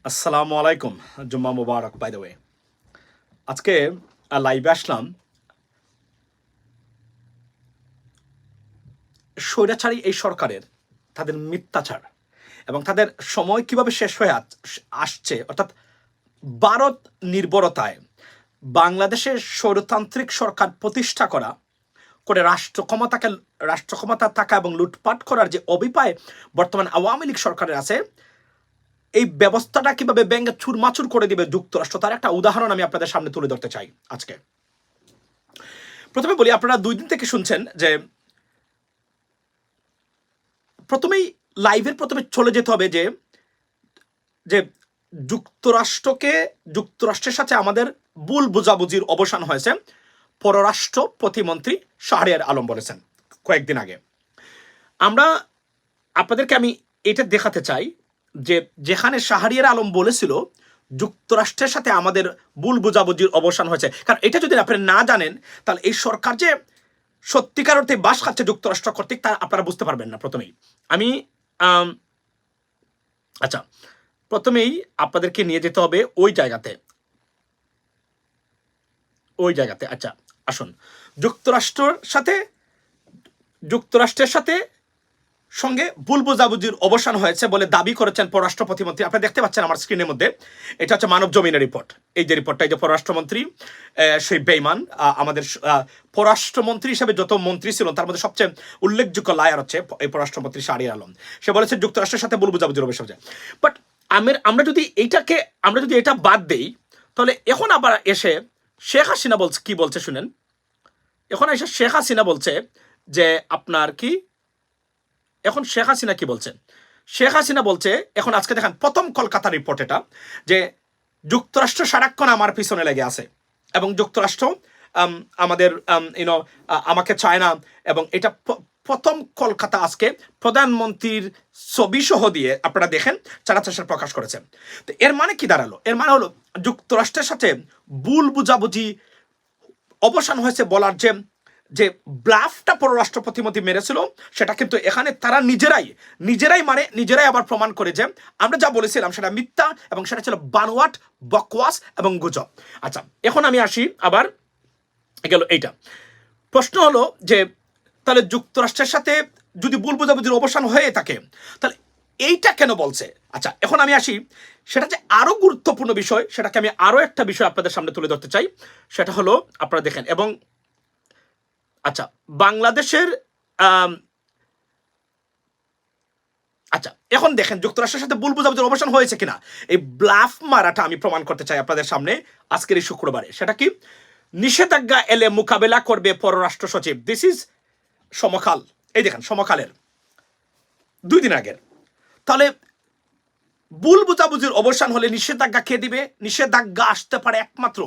আসসালামু আলাইকুম। জুম্মা মুবারক by the way. আজকে লাইভে আসলাম স্বৈরাচারী এই সরকারের তাদের মিথ্যাচার এবং তাদের সময় কিভাবে শেষ হয়ে আসছে, অর্থাৎ ভারত নির্ভরতায় বাংলাদেশের স্বৈরতান্ত্রিক সরকার প্রতিষ্ঠা করে রাষ্ট্র ক্ষমতা থাকা এবং লুটপাট করার যে অভিপ্রায় বর্তমান আওয়ামী লীগ সরকারের আছে, এই ব্যবস্থাটা কিভাবে ব্যাঙ্গে চুরমাচুর করে দিবে যুক্তরাষ্ট্র, তার একটা উদাহরণ আমি আপনাদের সামনে তুলে ধরতে চাই আজকে। প্রথমে বলি, আপনারা 2 দিন থেকে শুনছেন যে প্রথমেই লাইভের প্রথমে চলে যেতে হবে যে যে যুক্তরাষ্ট্রের সাথে আমাদের ভুল বোঝাবুঝির অবসান হয়েছে, পররাষ্ট্র প্রতিমন্ত্রী শাহরিয়ার আলম বলেছেন কয়েকদিন আগে। আমরা আপনাদেরকে আমি এটা দেখাতে চাই যে যেখানে শাহরিয়ার আলম বলেছিল যুক্তরাষ্ট্রের সাথে আমাদের ভুল বোঝাবুঝির অবসান হয়েছে, কারণ এটা যদি আপনি না জানেন তাহলে এই সরকার যে সত্যিকার অর্থে বাস খাচ্ছে যুক্তরাষ্ট্র কর্তৃক তা আপনারা বুঝতে পারবেন না। প্রথমেই আমি প্রথমেই আপনাদেরকে নিয়ে যেতে হবে ওই জায়গাতে। আচ্ছা আসুন, যুক্তরাষ্ট্রের সাথে সঙ্গে ভুল বোঝাবুঝির অবসান হয়েছে বলে দাবি করেছেন পররাষ্ট্র প্রতিমন্ত্রী। আপনারা দেখতে পাচ্ছেন আমার স্ক্রিনের মধ্যে, এটা হচ্ছে মানব জমিনের রিপোর্ট। এই যে রিপোর্টটা, এই যে পররাষ্ট্রমন্ত্রী সেই বেইমান, আমাদের পররাষ্ট্রমন্ত্রী হিসেবে যত মন্ত্রী ছিল তার মধ্যে সবচেয়ে উল্লেখযোগ্য লায়ার হচ্ছে এই পররাষ্ট্রমন্ত্রী শাহরিয়ার আলম। সে বলেছে যুক্তরাষ্ট্রের সাথে ভুল বোঝাবুঝির অবসান হয়েছে। বাট আমরা যদি এটা বাদ দেই, তাহলে এখন আবার এসে শেখ হাসিনা কি বলছে শুনেন। এখন এসে শেখ হাসিনা বলছে যে আপনার কি, এখন শেখ হাসিনা কি বলছেন? শেখ হাসিনা বলছে, এখন আজকে দেখেন প্রথম কলকাতা রিপোর্ট এটা, যে যুক্তরাষ্ট্র সারাক্ষণ আমার পিছনে লেগে আছে এবং যুক্তরাষ্ট্র আমাদের আমাকে চায় না, এবং এটা প্রথম কলকাতা আজকে প্রধানমন্ত্রীর ছবি সহ দিয়ে আপনারা দেখেন চারাচাষের প্রকাশ করেছেন। তো এর মানে কি দাঁড়ালো? এর মানে হলো যুক্তরাষ্ট্রের সাথে ভুল বুঝাবুঝি অবসান হয়েছে বলার যে ব্লাফটা পররাষ্ট্র প্রতিমন্ত্রী মেরেছিল, সেটা কিন্তু এখানে তারা নিজেরাই আবার প্রমাণ করে যে আমরা যা বলেছিলাম সেটা মিথ্যা এবং সেটা ছিল বানোয়াট, বকওয়াস এবং গুজব। আচ্ছা, এখন আমি আসি আবার গেল এইটা। প্রশ্ন হলো যে তাহলে যুক্তরাষ্ট্রের সাথে যদি ভুল বোঝাবুঝির অবসান হয়ে থাকে তাহলে এইটা কেন বলছে? আচ্ছা, এখন আমি আসি, সেটা যে আরো গুরুত্বপূর্ণ বিষয়, সেটাকে আমি আরো একটা বিষয় আপনাদের সামনে তুলে ধরতে চাই। সেটা হলো আপনারা দেখেন, এবং আচ্ছা বাংলাদেশের আচ্ছা এখন দেখেন যুক্তরাষ্ট্রের সাথে ভুল বোঝাবুঝির অবসান হয়েছে কিনা, এই ব্লাফ মারাটা আমি প্রমাণ করতে চাই আপনাদের সামনে আজকের এই শুক্রবারে। সেটা কি? নিষেধাজ্ঞা এলে মোকাবেলা করবে পররাষ্ট্র সচিব। দিস ইজ সমকাল। এই দেখেন সমকালের 2 দিন আগের। তাহলে ভুল বুঝাবুঝির অবসান হলে নিষেধাজ্ঞা কে দিবে? নিষেধাজ্ঞা আসতে পারে একমাত্র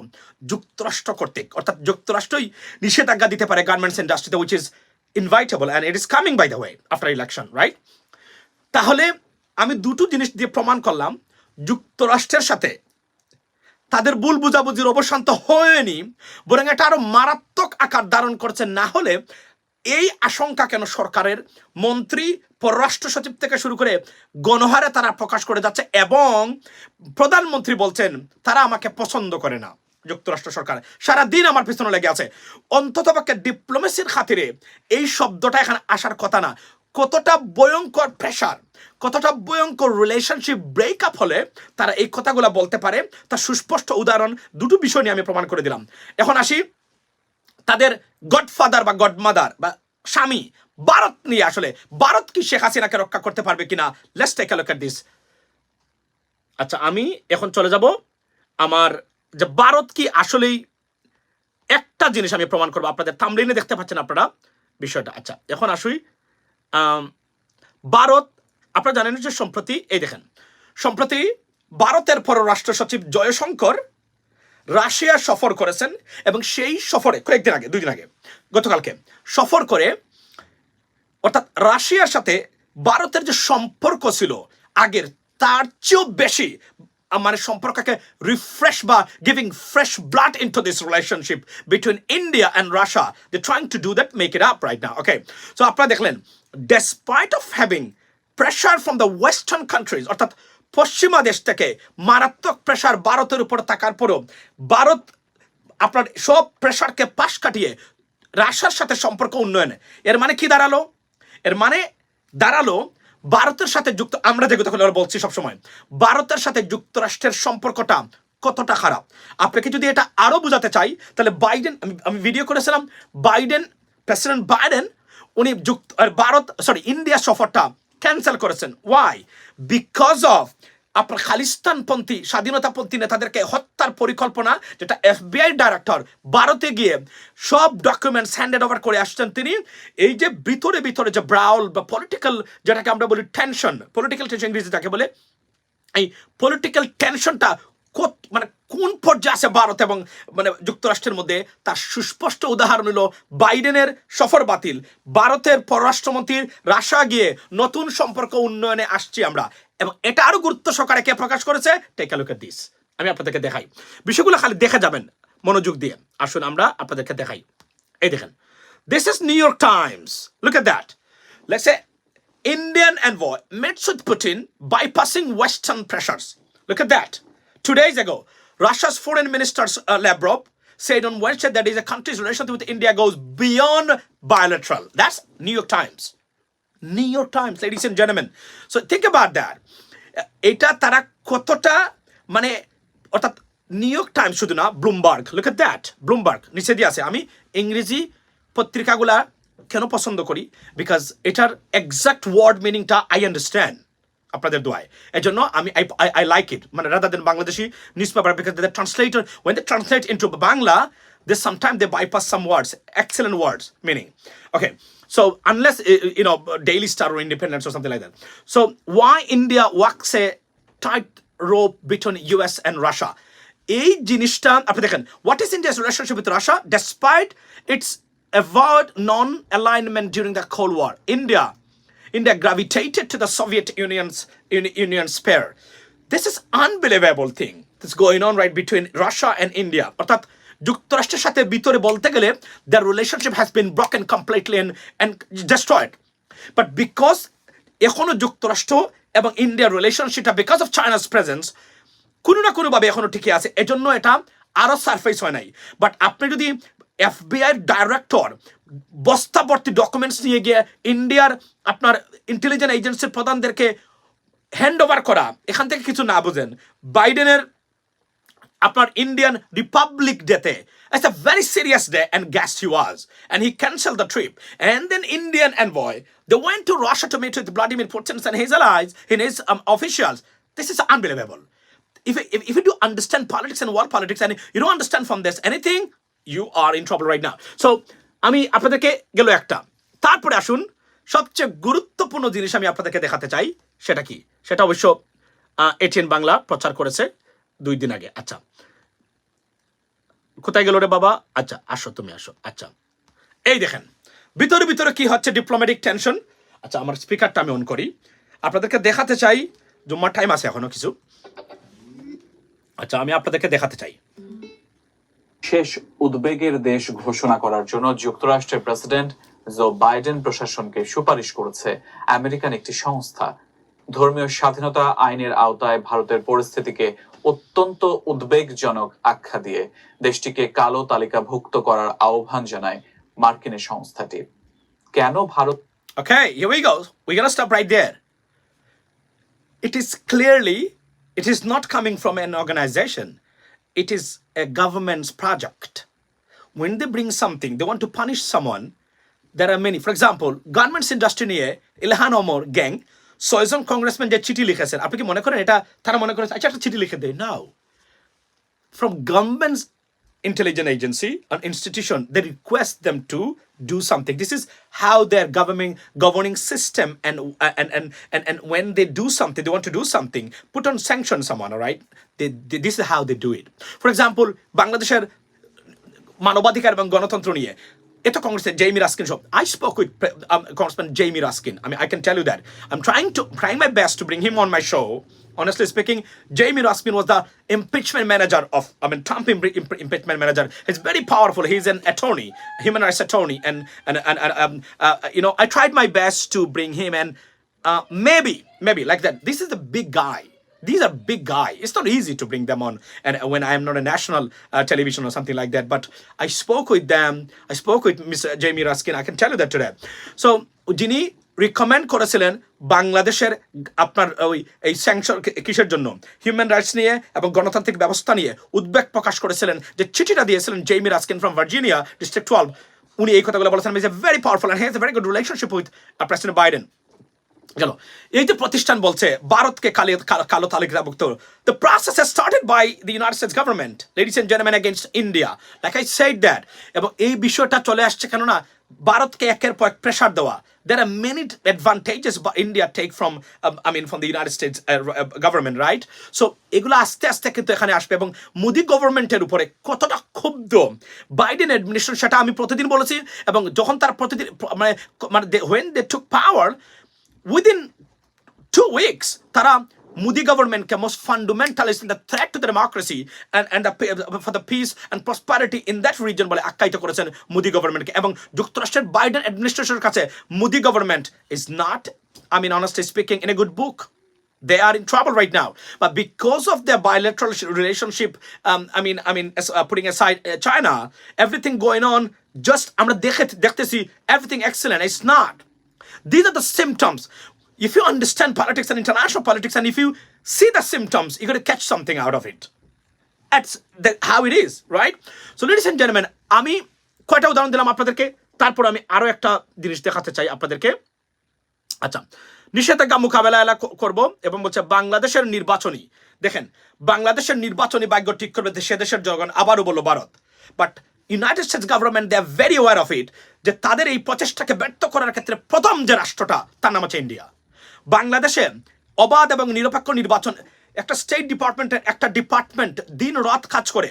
যুক্তরাষ্ট্র কর্তৃক, অর্থাৎ যুক্তরাষ্ট্রই নিষেধাজ্ঞা দিতে পারে গার্মেন্টস ইন্ডাস্ট্রিতে, which is inevitable and it is coming by the way after election, right? তাহলে আমি দুটো জিনিস দিয়ে প্রমাণ করলাম যুক্তরাষ্ট্রের সাথে তাদের ভুল বুঝাবুঝির অবসান তো হয়নি, বরং এটা আরো মারাত্মক আকার ধারণ করছে। না হলে এই আশঙ্কা কেন সরকারের মন্ত্রী, পররাষ্ট্র সচিব থেকে শুরু করে গণহারে তারা প্রকাশ করে যাচ্ছে, এবং প্রধানমন্ত্রী বলছেন তারা আমাকে পছন্দ করে না। যুক্তরাষ্ট্র সরকার সারাদিন আমার পিছনে লেগে আছে। অন্ততপক্ষে ডিপ্লোমেসির খাতিরে এই শব্দটা এখানে আসার কথা না। কতটা ভয়ঙ্কর প্রেশার, কতটা ভয়ঙ্কর রিলেশনশিপ ব্রেকআপ হলে তারা এই কথাগুলো বলতে পারে, তার সুস্পষ্ট উদাহরণ দুটো বিষয় নিয়ে আমি প্রমাণ করে দিলাম। এখন আসি তাদের গডফাদার বা গডমাদার বা স্বামী ভারত নিয়ে। আসলে ভারত কি শেখ হাসিনাকে রক্ষা করতে পারবে কিনা? Let's take a look at this. আচ্ছা, আমি এখন চলে যাব আমার যে ভারত কি আসলেই, একটা জিনিস আমি প্রমাণ করবো, আপনাদের থাম্বনেইলে দেখতে পাচ্ছেন আপনারা বিষয়টা। আচ্ছা, এখন আসুই ভারত। আপনারা জানেন যে সম্প্রতি ভারতের পররাষ্ট্র সচিব জয়শঙ্কর রাশিয়া সফর করেছেন, এবং সেই সফরে কয়েকদিন আগে, 2 দিন আগে, গতকালকে সফর করে, অর্থাৎ রাশিয়ার সাথে ভারতের যে সম্পর্ক ছিল আগের তার চেয়েও বেশি, মানে সম্পর্ককে রিফ্রেশ বা giving fresh blood into this relationship between India and Russia. They trying to do that, make it up right now. Okay, so আপনারা দেখলেন, despite of having pressure from the western countries, অর্থাৎ পশ্চিমা দেশ থেকে মারাত্মক pressure ভারতের উপর থাকার পরেও ভারত আপনার সব প্রেশারকে পাশ কাটিয়ে রাশিয়ার সাথে সম্পর্ক উন্নয়নে, এর মানে কি দাঁড়ালো? এর মানে দাঁড়ালো ভারতের সাথে আমরা যে কথা বলছি সবসময়, ভারতের সাথে যুক্তরাষ্ট্রের সম্পর্কটা কতটা খারাপ। আপনাকে যদি এটা আরো বোঝাতে চাই, তাহলে বাইডেন, আমি ভিডিও করেছিলাম, প্রেসিডেন্ট বাইডেন উনি ইন্ডিয়া সফরটা ক্যান্সেল করেছেন। ওয়াই? বিকজ অফ আপনার খালিস্তানপন্থী স্বাধীনতাপন্থী নেতাদেরকে হত্যার পরিকল্পনা, যেটা FBI ডাইরেক্টর ভারতে গিয়ে সব ডকুমেন্টস হ্যান্ডেড ওভার করে আসছেন তিনি। এই যে ভিতরে ভিতরে যে ব্রাউল বা পলিটিক্যাল, যেটাকে আমরা বলি টেনশন, পলিটিক্যাল টেনশন ইংরেজি যাকে বলে, এই পলিটিক্যাল টেনশনটা মানে কোন পর্যায়ে আছে ভারত এবং মানে যুক্তরাষ্ট্রের মধ্যে, তার সুস্পষ্ট উদাহরণ হলো বাইডেনের সফর বাতিল, ভারতের পররাষ্ট্রমন্ত্রীর রাশিয়া গিয়ে নতুন সম্পর্ক উন্নয়নে আসছি আমরা। এবং এটা আরো গুরুত্ব সহকারে কে প্রকাশ করেছে? Take a look at this. আমি আপনাদেরকে দেখাই, বিষয়গুলো খালি দেখে যাবেন মনোযোগ দিয়ে। আসুন আমরা আপনাদেরকে দেখাই। এই দেখেন, this is new York Times, look at that. Let's say Indian envoy met with Putin bypassing Western pressures. Look at that. 2 days ago, Russia's foreign minister Lavrov said on Wednesday that his country's relationship with India goes beyond bilateral. That's New York Times. New York Times, ladies and gentlemen. So think about that. Eta tara kotota মানে অর্থাৎ new York Times শুধু না, Bloomberg, look at that, Bloomberg নিচে দিয়ে আছে। আমি ইংরেজি পত্রিকাগুলা কেন পছন্দ করি? বিকজ এটার এক্সাক্ট ওয়ার্ড মিনিংটা আই আন্ডারস্ট্যান্ড আপনাদের দোয়ায়, এই জন্য আমি আই লাইক ইট, মানে rather than Bangladeshi news paper, because the translator when they translate into Bangla, they sometimes they bypass some words, excellent words meaning. Okay, so unless Daily Star or Independence or something like that. So why India walks a tight rope between US and Russia? এই জিনিসটা আপনি দেখেন, what is India's relationship with Russia despite its avowed non-alignment during the Cold War? India gravitated to the Soviet Union's sphere. This is unbelievable thing that's going on right between Russia and India. অর্থাৎ যুক্তরাষ্ট্রের সাথে ভিতরে বলতে গেলে their relationship has been broken completely and destroyed. But because এখনো যুক্তরাষ্ট্র এবং ইন্ডিয়ার রিলেশনশিপটা because of China's presence কোনো না কোনোভাবে এখনো টিকে আছে, এজন্য এটা আরো সারফেস হয় নাই। বাট আপনি যদি FBI ডাইরেক্টর বস্তাভর্তি ডকুমেন্টস নিয়ে গিয়ে ইন্ডিয়ার আপনার ইন্টেলিজেন্স এজেন্সির প্রধানদেরকে হ্যান্ড ওভার করা, এখান থেকে কিছু না বুঝেন, বাইডেনের আপনার ইন্ডিয়ান রিপাবলিক ডেতে, it's a very serious day and guest he was, and he canceled the trip. And then Indian envoy, they went to Russia to meet with Vladimir Putin and his allies, and his officials. This is unbelievable. If you do understand politics and world politics and you don't understand from this anything, you are in trouble right now. So আমি আপনাদেরকে গেল একটা, তারপরে আসুন সবচেয়ে গুরুত্বপূর্ণ জিনিস আমি আপনাদেরকে দেখাতে চাই। সেটা কি? সেটা অবশ্য ATN বাংলা প্রচার করেছে 2 দিন আগে। আচ্ছা, কোথায় গেল রে বাবা? আচ্ছা আসো, তুমি আসো। আচ্ছা, এই দেখেন ভিতরে ভিতরে কি হচ্ছে, ডিপ্লোম্যাটিক টেনশন। আচ্ছা, আমার স্পিকারটা আমি অন করি, আপনাদেরকে দেখাতে চাই। জুম্মার টাইম আছে এখনো কিছু। আচ্ছা, আমি আপনাদেরকে দেখাতে চাই। শেষ উদ্বেগের দেশ ঘোষণা করার জন্য যুক্তরাষ্ট্রের প্রেসিডেন্ট জো বাইডেন প্রশাসনকে সুপারিশ করেছে আমেরিকান একটি সংস্থা। ধর্মীয় স্বাধীনতা আইনের আওতায় ভারতের পরিস্থিতিকে অত্যন্ত উদ্বেগজনক আখ্যা দিয়ে দেশটিকে কালো তালিকাভুক্ত করার আহ্বান জানায় মার্কিন সংস্থাটি। কেন Bharat? Okay, here we go. We're gonna stop right there. It is not coming from an organization. It is a government's project. When they bring something, they want to punish someone. There are many. For example, garments industry নিয়ে Ilhan Omar gang 6 জন congressman যে চিঠি লিখেছেন, আপনি কি মনে করেন এটা তারা মনে করেন আচ্ছা একটা চিঠি লিখে দেয়? No. From government's intelligence agency, an institution, they request them to do something. This is how their governing system, and when they do something, they want to do something, put on sanction someone, all right? This is how they do it. For example, বাংলাদেশের মানবাধিকার এবং গণতন্ত্র নিয়ে এটা কংগ্রেসের Jamie Raskin show. I spoke with Congressman Jamie Raskin. I mean, I can tell you that I'm trying my best to bring him on my show. Honestly speaking, Jamie Raskin was the impeachment manager of, Trump impeachment manager. He's very powerful. He's an attorney, human rights attorney, and I tried my best to bring him, and maybe like that. This is the big guy. These are big guys. It's not easy to bring them on, and when I am not a national television or something like that. But I spoke with them. I spoke with Miss Jamie Raskin. I can tell you that today. So যিনি recommend করেছিলেন বাংলাদেশের আপনার ওই এই sanction কিসের জন্য, human rights নিয়ে এবং গণতান্ত্রিক ব্যবস্থা নিয়ে উদ্বেগ প্রকাশ করেছিলেন, যে চিঠিটা দিয়েছিলেন Jamie Raskin from Virginia district 12, উনি এই কথাগুলো বলেছেন। Is a very powerful and has a very good relationship with President Biden. গেল এই যে প্রতিষ্ঠান বলছে ভারতকে কালো তালিকাভুক্ত, the process has started by the United States government, ladies and gentleman, against India, like I said that. এবং এই বিষয়টা চলে আসছে কেননা ভারতকে একের পর এক প্রেশার দেওয়া। There are many advantages India take from from the United States government, right? So এগুলো আস্তে আস্তে কিন্তু এখানে আসবে। এবং মোদি গভর্নমেন্টের উপরে কতটা ক্ষুব্ধ বাইডেন অ্যাডমিনিস্ট্রেশন সেটা আমি প্রতিদিন বলেছি। এবং যখন তার প্রতিদিন মানে when they took power, within 2 weeks তারা Modi government ke most fundamentalist in the threat to the democracy and for the peace and prosperity in that region বলে আখ্যায়িত করেছেন মোদি গভর্নমেন্টকে। এবং যুক্তরাষ্ট্রের বাইডেন অ্যাডমিনিস্ট্রেশনের কাছে Modi government is not, honestly speaking, in a good book. They are in trouble right now, but because of their bilateral relationship, putting aside China, everything going on, just আমরা দেখতেছি everything excellent. It's not. These are the symptoms. If you understand politics and international politics, and if you see the symptoms, you're going to catch something out of it. That's how it is, right? So, ladies and gentlemen, আমি কয়টা উদাহরণ দিলাম আপনাদেরকে, তারপর আমি আরো একটা জিনিস দেখাতে চাই আপনাদেরকে। আচ্ছা, নিষেধাজ্ঞা মোকাবেলা করব এবং বলছে বাংলাদেশের নির্বাচনী, দেখেন বাংলাদেশের নির্বাচনী ভাগ্য ঠিক করবে সে দেশের জনগণ, আবারও বললো ভারত। But United States government they are very aware of it, যে তাদের এই প্রচেষ্টাকে ব্যর্থ করার ক্ষেত্রে প্রথম যে রাষ্ট্রটা তার নাম হচ্ছে ইন্ডিয়া। বাংলাদেশে অবাধ এবং নিরপেক্ষ নির্বাচন, একটা স্টেট ডিপার্টমেন্টের একটা ডিপার্টমেন্ট দিন রাত কাজ করে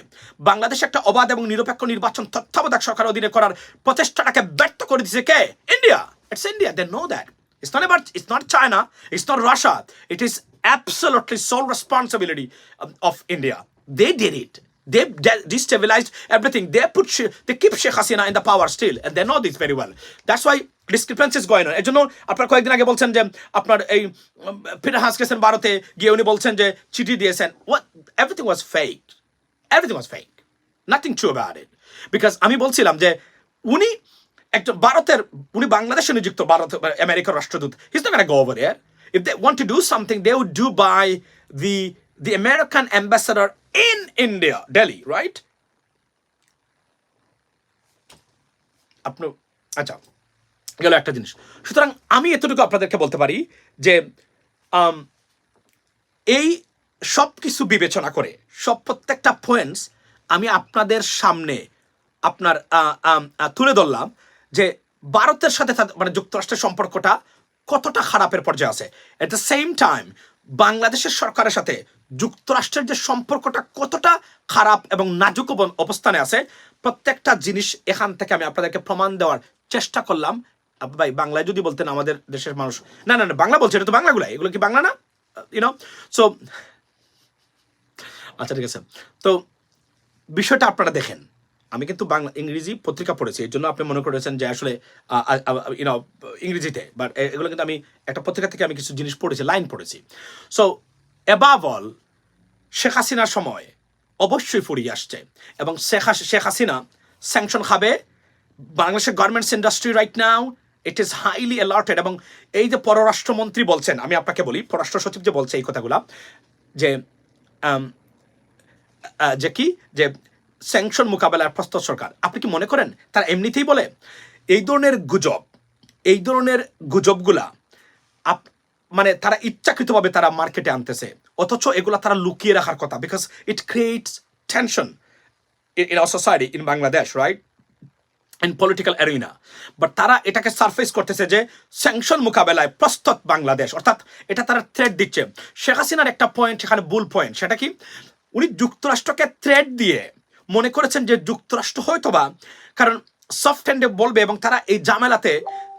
বাংলাদেশে একটা অবাধ এবং নিরপেক্ষ নির্বাচন তত্ত্বাবধায়ক সরকার অধীনে করার প্রচেষ্টাটাকে ব্যর্থ করে দিয়েছে কে? India. It's India, they know that. It's not China, it's not Russia. It is absolutely sole responsibility of India. They did it. They destabilized everything. They keep Sheikh Hasina in the power still, and they know this very well. That's why discrepancies going on. এই জন্য আপনার কয়েকদিন আগে বলছেন যে আপনার এই Peter হাস্কেসন ভারতে গিয়ে উনি বলছেন যে চিঠি দিয়েছেন। What? Everything was fake. Everything was fake. Nothing true about it. Because আমি বলছিলাম যে উনি একটা ভারতের, উনি বাংলাদেশে নিযুক্ত ভারত আমেরিকার রাষ্ট্রদূত। He's not gonna go over there. If they want to do something, they would do by the American ambassador in India, Delhi, right? আপনি আচ্ছা গেল একটা জিনিস। সুতরাং আমি এতটুকু আপনাদেরকে বলতে পারি যে এই সব কিছু বিবেচনা করে প্রত্যেকটা পয়েন্টস আমি আপনাদের সামনে আপনার তুলে ধরলাম যে ভারতের সাথে যুক্তরাষ্ট্রের সম্পর্কটা কতটা খারাপের পর্যায়ে আছে। এট দ্য সেম টাইম বাংলাদেশের সরকারের সাথে যুক্তরাষ্ট্রের যে সম্পর্কটা কতটা খারাপ এবং নাজুক অবস্থানে আছে, প্রত্যেকটা জিনিস এখান থেকে আমি আপনাদেরকে প্রমাণ দেওয়ার চেষ্টা করলাম। ভাই বাংলায় যদি বলতেন আমাদের দেশের মানুষ, না না না বাংলা বলছে, এটা তো বাংলাগুলাই, এগুলো কি বাংলা না? সো আচ্ছা ঠিক আছে। তো বিষয়টা আপনারা দেখেন, আমি কিন্তু বাংলা ইংরেজি পত্রিকা পড়েছি, এই জন্য আপনি মনে করেছেন যে আসলে ইংরেজিতে, বাট এগুলো কিন্তু আমি একটা পত্রিকা থেকে আমি কিছু জিনিস পড়েছি, লাইন পড়েছি। সো অ্যাবাভ অল শেখ হাসিনার সময় অবশ্যই ফুরিয়ে আসছে এবং শেখ হাসিনা স্যাংশন খাবে। বাংলাদেশের garments industry right now it is highly alerted. এবং এই যে পররাষ্ট্রমন্ত্রী বলছেন, আমি আপনাকে বলি পররাষ্ট্র সচিব যে বলছে এই কথাগুলা, যে কি যে স্যাংশন মোকাবেলার প্রস্তুত সরকার, আপনি কি মনে করেন তারা এমনিতেই বলে? এই ধরনের গুজবগুলা তারা ইচ্ছাকৃতভাবে তারা মার্কেটে আনতেছে, অথচ এগুলা তারা লুকিয়ে রাখার কথা, because it creates tension in our society in Bangladesh, right, in political arena. But তারা এটাকে সারফেস করতেছে যে স্যাংশন মোকাবেলায় প্রস্তুত বাংলাদেশ, অর্থাৎ এটা তারা থ্রেট দিচ্ছে। শেখ হাসিনার একটা পয়েন্ট সেখানে ভুল পয়েন্ট, সেটা কি উনি যুক্তরাষ্ট্রকে থ্রেট দিয়ে মনে করেছেন যে যুক্তরাষ্ট্র হয়তোবা কারণ সফট হ্যান্ডে বলবে এবং তারা এই ঝামেলাতে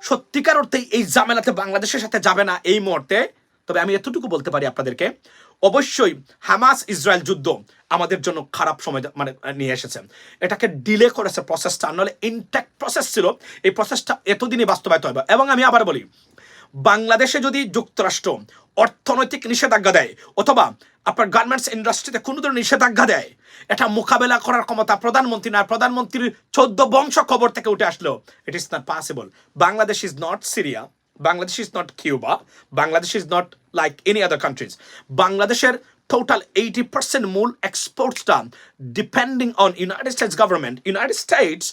সত্যিকার অর্থে এই ঝামেলাতে বাংলাদেশের সাথে যাবে না এই মুহূর্তে। তবে আমি এতটুকু বলতে পারি আপনাদেরকে, অবশ্যই হামাস ইসরায়েল যুদ্ধ আমাদের জন্য খারাপ সময় নিয়ে এসেছে, এটাকে ডিলে করেছে প্রসেসটা, নাহলে ইনট্যাক্ট প্রসেস ছিল, এই প্রসেসটা এতদিনই বাস্তবায়িত হবে। এবং আমি আবার বলি বাংলাদেশে যদি যুক্তরাষ্ট্র অর্থনৈতিক নিষেধাজ্ঞা দেয় অথবা আপনার গার্মেন্টস ইন্ডাস্ট্রিতে কোনো ধরনের নিষেধাজ্ঞা দেয়, এটা মোকাবেলা করার ক্ষমতা প্রধানমন্ত্রী না, প্রধানমন্ত্রীর 14 বংশ খবর থেকে উঠে আসলো। It is not possible. Bangladesh is not Syria, Bangladesh is not Cuba, Bangladesh is not like any other countries. বাংলাদেশের total 80% মূল এক্সপোর্টসটা depending on United States government, United States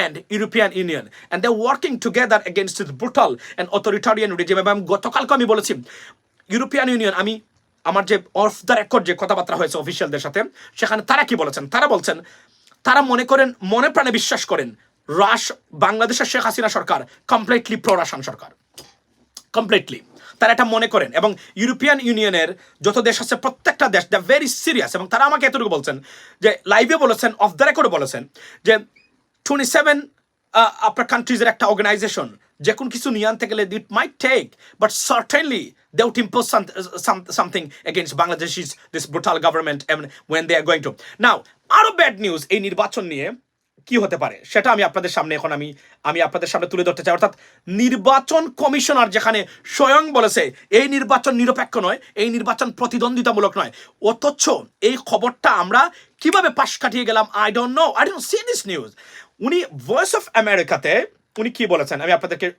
and European Union, and they're working together against this brutal and authoritarian regime. এবং গতকালকে আমি বলেছি European union, আমি আমার যে অফ দ্য রেকর্ড যে কথাবার্তা হয়েছে অফিসিয়ালদের সাথে, সেখানে তারা কি বলেছেন, তারা বলছেন তারা মনে করেন, মনে প্রাণে বিশ্বাস করেন বাংলাদেশের শেখ হাসিনা সরকার কমপ্লিটলি প্রো রাশিয়ান সরকার, কমপ্লিটলি তারা এটা মনে করেন। এবং ইউরোপিয়ান ইউনিয়নের যত দেশ আছে প্রত্যেকটা দেশ দে ভেরি সিরিয়াস। এবং তারা আমাকে এতটুকু বলছেন যে লাইভে বলেছেন, অফ দ্য রেকর্ডে বলেছেন যে 27 আপনার কান্ট্রিজের একটা অর্গানাইজেশন যে কোনো কিছু নিয়ে আনতে গেলে it might take, but certainly they would impose something against Bangladesh is this brutal government when they are going to. Now আরো ব্যাড নিউজ এই নির্বাচন নিয়ে কি হতে পারে সেটা আমি আপনাদের সামনে এখন আমি আপনাদের সামনে তুলে ধরতে চাই। অর্থাৎ নির্বাচন কমিশনার যেখানে স্বয়ং বলেছে এই নির্বাচন নিরপেক্ষ নয়, এই নির্বাচন প্রতিদ্বন্দ্বিতামূলক নয়, অথচ এই খবরটা আমরা কিভাবে পাশ কাটিয়ে গেলাম। I don't see this news. উনি ভয়েস অফ আমেরিকাতে উনি কি বলেছেন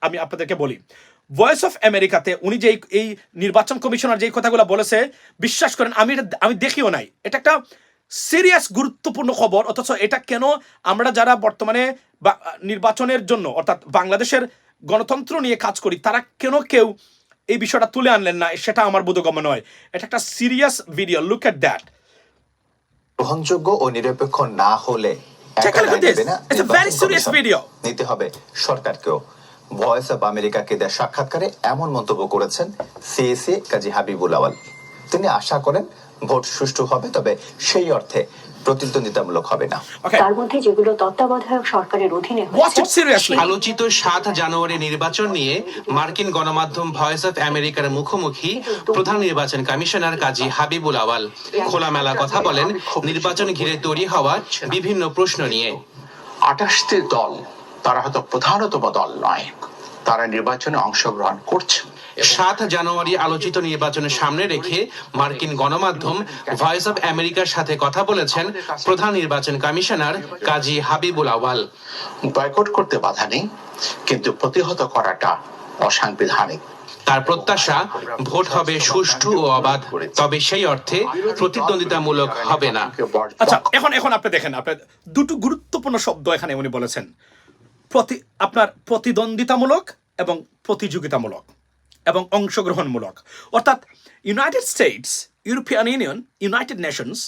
আমি আপনাদেরকে বলি। ভয়েস অফ আমেরিকাতে উনি যে এই নির্বাচন কমিশনার যেই কথাগুলো বলেছে, বিশ্বাস করেন আমি দেখিও নাই। এটা একটা সিরিয়াস গুরুত্বপূর্ণ খবর, অথচ এটা কেন আমরা যারা বর্তমানে নির্বাচনের জন্য অর্থাৎ বাংলাদেশের গণতন্ত্র নিয়ে কাজ করি তারা কেউ এই বিষয়টা তুলে আনলেন না, সেটা আমার বোধগম্য নয়। এটা একটা serious video, look at that. গ্রহণযোগ্য ও নিরপেক্ষ না হলে নিতে হবে সরকারকেও। ভয়েস অব আমেরিকাকে দেওয়া সাক্ষাৎকারে এমন মন্তব্য করেছেন সিএসি কাজী হাবিবুল আওয়াল। তিনি আশা করেন ভোট সুষ্ঠু হবে, তবে সেই অর্থে প্রতিদ্বন্দ্বিতামূলক হবে না। তার মধ্যে যেগুলো তত্ত্বাবধায়ক সরকারের অধীনে আলোচিত 7 জানুয়ারি নির্বাচন নিয়ে মার্কিন গণমাধ্যম ভয়েস অফ আমেরিকার মুখোমুখি প্রধান নির্বাচন কমিশনার কাজী হাবিবুল আওয়াল খোলামেলা কথা বলেন নির্বাচন ঘিরে তৈরি হওয়া বিভিন্ন প্রশ্ন নিয়ে। 28টি দল, তারা হয়তো প্রধানতম দল নয়, তারা নির্বাচনে অংশগ্রহণ করছে। 7 জানুয়ারি আলোচিত নির্বাচনের সামনে রেখে মার্কিন গণমাধ্যম ভয়েস অফ আমেরিকার সাথে কথা বলেছেন প্রধান নির্বাচন কমিশনার কাজী হাবিবুল আওয়াল। বয়কট করতে বাধা নেই, কিন্তু প্রতিহত করাটা অসাংবিধানিক। তার প্রত্যাশা ভোট হবে সুষ্ঠু ও অবাধ, তবে সেই অর্থে প্রতিদ্বন্দ্বিতামূলক হবে না। আচ্ছা, এখন আপনি দেখেন, আপনার দুটো গুরুত্বপূর্ণ শব্দ এখানে উনি বলেছেন, আপনার প্রতিদ্বন্দ্বিতামূলক এবং প্রতিযোগিতামূলক এবং অংশগ্রহণমূলক। অর্থাৎ United states, European union, United Nations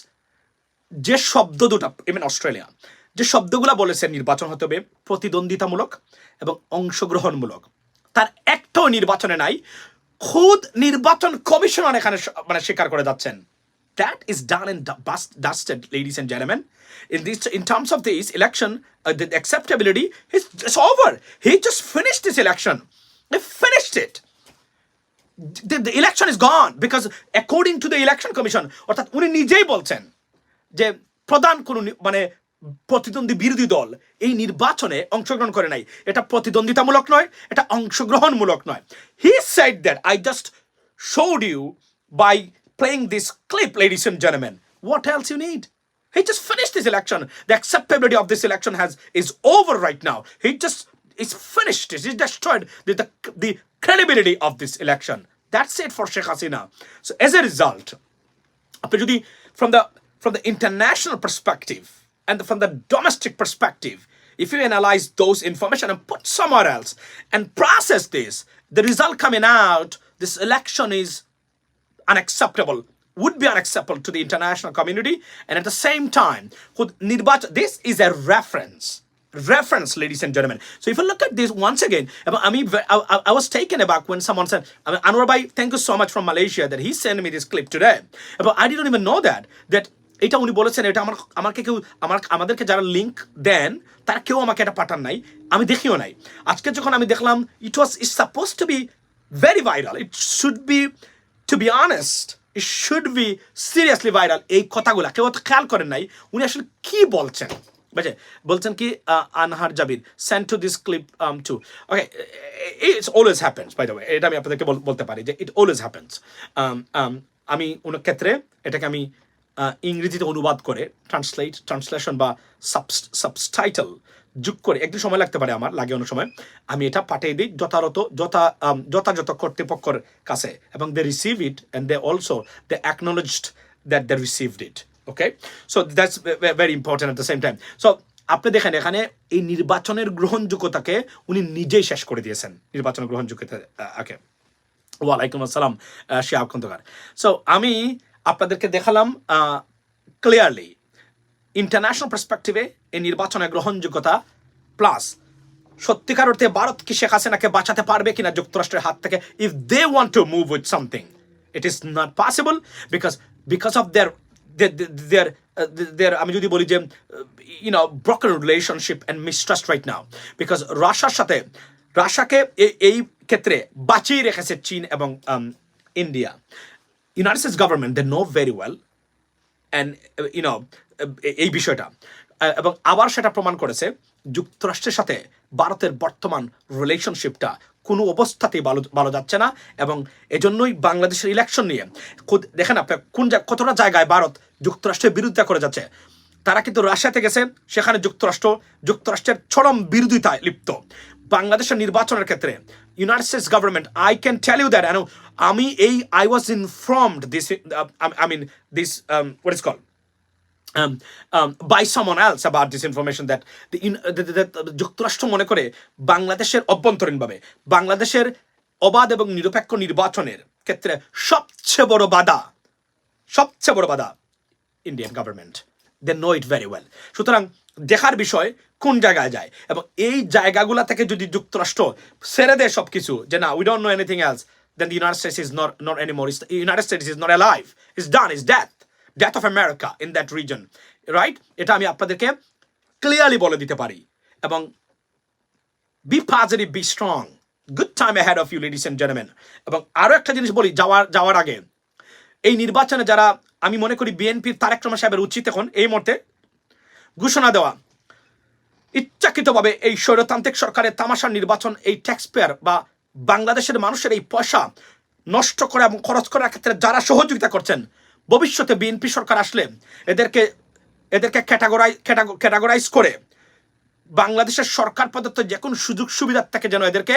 যে শব্দ দুটা, ইভেন অস্ট্রেলিয়া, যে শব্দগুলো বলেছে নির্বাচন হতে হবে প্রতিদ্বন্দ্বিতামূলক এবং অংশগ্রহণমূলক, তার একটাও নির্বাচনে নাই। খুদ নির্বাচন কমিশনার এখানে মানে স্বীকার করে যাচ্ছেন। That is done and dusted, ladies and gentlemen. In terms of this election, the acceptability is over. He just finished this election. He finished it. The election is gone because according to the election commission, অর্থাৎ উনি নিজেই বলছেন যে প্রধান কোন মানে প্রতিদ্বন্দ্বী বিরোধী দল এই নির্বাচনে অংশগ্রহণ করে নাই, এটা প্রতিদ্বন্দ্বিতামূলক নয়, এটা অংশগ্রহণমূলক নয়। He said that. I just showed you by playing this clip, ladies and gentlemen. What else you need? He just finished this election. The acceptability of this election is over right now. It's finished. He's destroyed the credibility of this election. That's it for Sheikh Hasina. So as a result, from the international perspective and from the domestic perspective, if you analyze those information and put somewhere else and process this, the result coming out, this election is unacceptable, would be unacceptable to the international community, and at the same time, this is a reference, ladies and gentlemen. So if you look at this once again, I was taken aback when someone said, Anwar Bhai, thank you so much from Malaysia that he sent me this clip today. But I didn't even know that এটা উনি বলেছেন, এটা আমাদেরকে যারা link দেন তারা কেউ আমাকে এটা পাঠান নাই, আমি দেখিও নাই। আজকে যখন আমি দেখলাম, it's supposed to be very viral. It should be, to be honest, it should be seriously viral. এই কথাগুলা কেউ তো খেয়াল করেন নাই উনি আসলে কি বলছেন, বুঝে বলছেন কি আনহার জাবির send to this clip to okay it's always happens by the way এটা আমি আপনাদেরকে বলতে পারি যে ইট অলওয়েজ হ্যাপেন্স আমি অনেক ক্ষেত্রে এটাকে আমি ইংরেজিতে অনুবাদ করে ট্রান্সলেশন বা সাবটাইটেল যোগ করে একদিন সময় লাগতে পারে আমার লাগে অনেক সময় আমি এটা পাঠিয়ে দিই যথাযথ কর্তৃপক্ষের কাছে এবং they receive it and they also they acknowledged that they received it okay so that's very important at the same time so আপনি দেখেন এখানে এই নির্বাচনের গ্রহণযোগ্যতাকে উনি নিজেই শেষ করে দিয়েছেন নির্বাচনের গ্রহণযোগ্যতা ওকে ওয়ালাইকুম আসসালাম শিহাব খন্দকার সো আমি আপনাদেরকে দেখালাম ক্লিয়ারলি ইন্টারন্যাশনাল পার্সপেক্টিভে এই নির্বাচনের গ্রহণযোগ্যতা প্লাস সত্যিকার অর্থে ভারত কি শেখ হাসিনাকে বাঁচাতে পারবে কিনা যুক্তরাষ্ট্রের হাত থেকে if they want to move with something it is not possible because of their আমি যদি বলি যে broken relationship and mistrust right now because রাশিয়াকে এই ক্ষেত্রে বাঁচিয়ে রেখেছে চীন এবং India United States government they know very well and এই বিষয়টা এবং আবার সেটা প্রমাণ করেছে যুক্তরাষ্ট্রের সাথে ভারতের বর্তমান রিলেশনশিপটা কোনো অবস্থাতেই ভালো যাচ্ছে না এবং এজন্যই বাংলাদেশের ইলেকশন নিয়ে দেখেন আপনি কতটা জায়গায় ভারত যুক্তরাষ্ট্রের বিরোধিতা করে যাচ্ছে তারা কিন্তু রাশিয়াতে গেছে সেখানে যুক্তরাষ্ট্রের চরম বিরোধিতায় লিপ্ত বাংলাদেশের নির্বাচনের ক্ষেত্রে United States government I can tell you that আমি I was informed this what is called by someone else about this information that যুক্তরাষ্ট্র মনে করে বাংলাদেশের অভ্যন্তরীণভাবে বাংলাদেশের অবাধ এবং নিরপেক্ষ নির্বাচনের ক্ষেত্রে সবচেয়ে বড় বাধা Indian government they know it very well সুতরাং দেখার বিষয় কোন জায়গায় যায় এবং এই জায়গাগুলো থেকে যদি যুক্তরাষ্ট্র ছেড়ে দেয় সব কিছু যে না we don't know anything else then the United States is not anymore. The United States is not alive. It's done. It's death of America in that region. Right? এটা আমি আপনাদেরকে ক্লিয়ারলি বলে দিতে পারি এবং be positive, be strong. Good time ahead of you, ladies and gentlemen. এবং আরো একটা জিনিস বলি যাওয়ার আগে এই নির্বাচনে যারা আমি মনে করি বিএনপির তারেক রহমান সাহেবের উচিত এখন এই মুহূর্তে ঘোষণা দেওয়া ইচ্ছাকৃতভাবে এই স্বৈরতান্ত্রিক সরকারের তামাশার নির্বাচন এই ট্যাক্স পেয়ার বা বাংলাদেশের মানুষের এই পয়সা নষ্ট করা এবং খরচ করার ক্ষেত্রে যারা সহযোগিতা করছেন ভবিষ্যতে বিএনপি সরকার আসলে এদেরকে ক্যাটাগরাইজ করে বাংলাদেশের সরকার প্রদত্ত যে কোনো সুযোগ সুবিধার থেকে যেন এদেরকে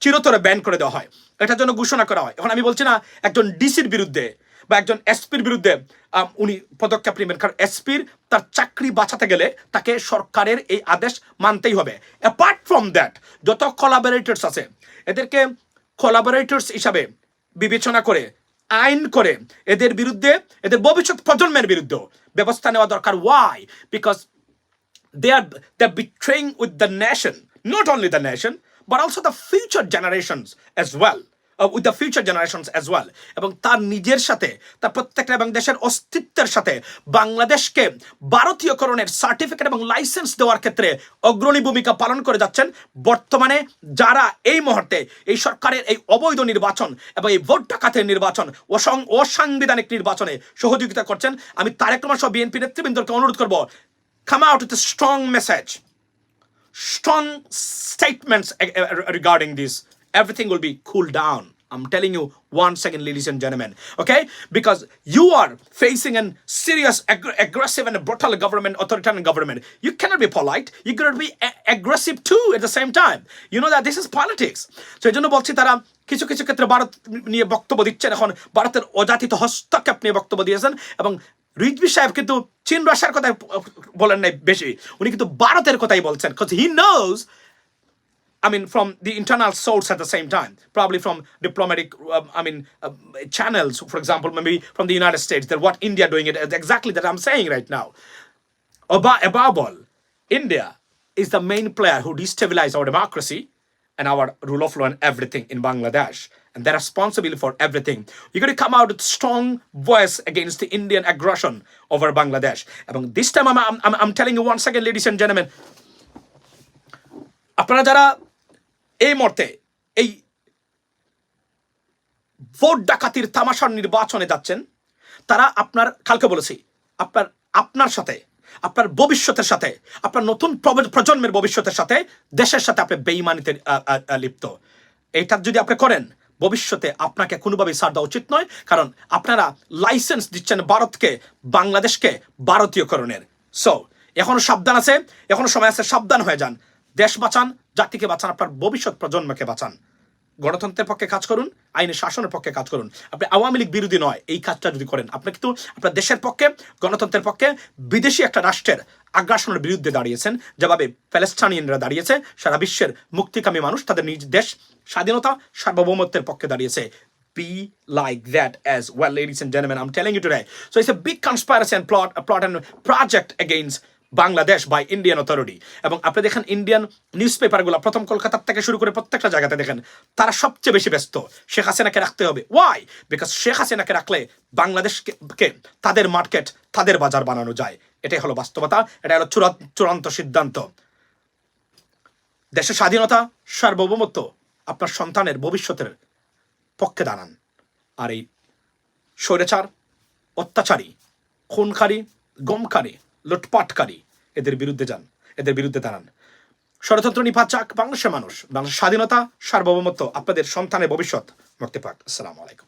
চিরতরে ব্যান করে দেওয়া হয় এটার জন্য ঘোষণা করা হয় এখন আমি বলছি না একজন ডিসির বিরুদ্ধে বা একজন এসপির বিরুদ্ধে উনি পদক্ষেপ নেবেন কারণ এসপির তার চাকরি বাঁচাতে গেলে তাকে সরকারের এই আদেশ মানতেই হবে অ্যাপার্ট ফ্রম দ্যাট যত কোলাবোরেটরস আছে এদেরকে কোলাবোরেটরস হিসাবে বিবেচনা করে আইন করে এদের বিরুদ্ধে এদের ভবিষ্যৎ প্রজন্মের বিরুদ্ধে ব্যবস্থা নেওয়া দরকার why because they're betraying with the nation not only the nation but also the future generations as well with the future generations as well এবং তার নিজের সাথে তার প্রত্যেকটা এবং দেশের অস্তিত্বের সাথে বাংলাদেশকে ভারতীয়করণের সার্টিফিকেট এবং লাইসেন্স দেওয়ার ক্ষেত্রে অগ্রণী ভূমিকা পালন করে যাচ্ছেন বর্তমানে যারা এই মুহূর্তে এই সরকারের এই অবৈধ নির্বাচন এবং এই ভোট ডাকাতের নির্বাচন অসাংবিধানিক নির্বাচনে সহযোগিতা করছেন আমি তারেক রহমান সহ বিএনপি নেতৃবৃন্দকে অনুরোধ করব come out with a strong message strong statements regarding this everything will be cooled down I'm telling you once again ladies and gentlemen okay because you are facing a serious aggressive and brutal government authoritarian government you cannot be polite you cannot be aggressive too at the same time you know that this is politics so এজন্য বলছি তারা কিছু ক্ষেত্রে ভারত নিয়ে বক্তব্য দিচ্ছেন এখন ভারতের অযাচিত হস্তক্ষেপ নিয়ে বক্তব্য দিয়েছেন এবং রিজভি সাহেব কিন্তু চীন রাশিয়ার কথা বলেন নাই বেশি উনি কিন্তু ভারতের কথাই বলছেন because he knows from the internal source at the same time, probably from diplomatic, channels, for example, maybe from the United States, that what India doing it exactly that I'm saying right now. Above all, India is the main player who destabilized our democracy and our rule of law and everything in Bangladesh. And they're responsible for everything. You're going to come out with strong voice against the Indian aggression over Bangladesh. And this time, I'm telling you once again, ladies and gentlemen, আপনারা যারা এই মুহূর্তে এই vote ডাকাতির তামাশার নির্বাচনে যাচ্ছেন তারা কালকে বলেছি আপনার সাথে আপনার ভবিষ্যতের সাথে, আপনার নতুন প্রজন্মের ভবিষ্যতের সাথে, দেশের সাথে আপনি বেঈমানিতে লিপ্ত। এইটা যদি আপনি করেন, ভবিষ্যতে আপনাকে কোনোভাবেই ছাড় দেওয়া উচিত নয়, কারণ আপনারা লাইসেন্স দিচ্ছেন ভারতকে, বাংলাদেশকে ভারতীয়করণের। সো এখনো সাবধান আছে, এখনো সময় আছে, সাবধান হয়ে যান। দেশ বাঁচান, জাতিকে বাঁচান, আপনার ভবিষ্যৎ প্রজন্মকে বাঁচান। গণতন্ত্রের পক্ষে কাজ করুন, আইনি শাসনের পক্ষে কাজ করুন। আপনি আওয়ামী লীগ বিরোধী নয়, এই কাজটা যদি করেন, আপনি কিন্তু আপনার দেশের পক্ষে, গণতন্ত্রের পক্ষে, বিদেশি একটা রাষ্ট্রের আগ্রাসনের বিরুদ্ধে দাঁড়িয়েছেন, যেভাবে প্যালেস্টাইনিয়ানরা দাঁড়িয়েছে, সারা বিশ্বের মুক্তিকামী মানুষ তাদের নিজ দেশ স্বাধীনতা সার্বভৌমত্বের পক্ষে দাঁড়িয়েছে। Be like that as well, ladies and gentlemen. I'm telling you today. So it's a big conspiracy and plot and project against Bangladesh by Indian authority. এবং আপনি দেখেন ইন্ডিয়ান নিউজ পেপারগুলো প্রথম কলকাতার থেকে শুরু করে প্রত্যেকটা জায়গাতে দেখেন তারা সবচেয়ে বেশি ব্যস্ত শেখ হাসিনাকে রাখতে হবে। ওয়াই? বিকজ শেখ হাসিনাকে রাখলে বাংলাদেশকে তাদের মার্কেট, তাদের বাজার বানানো যায়। এটাই হলো বাস্তবতা, এটা হলো চূড়ান্ত সিদ্ধান্ত। দেশের স্বাধীনতা, সার্বভৌমত্ব, আপনার সন্তানের ভবিষ্যতের পক্ষে দাঁড়ান। আর এই স্বৈরাচার, অত্যাচারী, খুনকারী, গমকারী, লুটপাটকারী, এদের বিরুদ্ধে যান, এদের বিরুদ্ধে দাঁড়ান। ষড়যন্ত্র নিপাত যাক, বাংলাদেশের মানুষ, বাংলাদেশের স্বাধীনতা, সার্বভৌমত্ব, আপনাদের সন্তানের ভবিষ্যৎ মুক্তি পাক। আসসালামু আলাইকুম।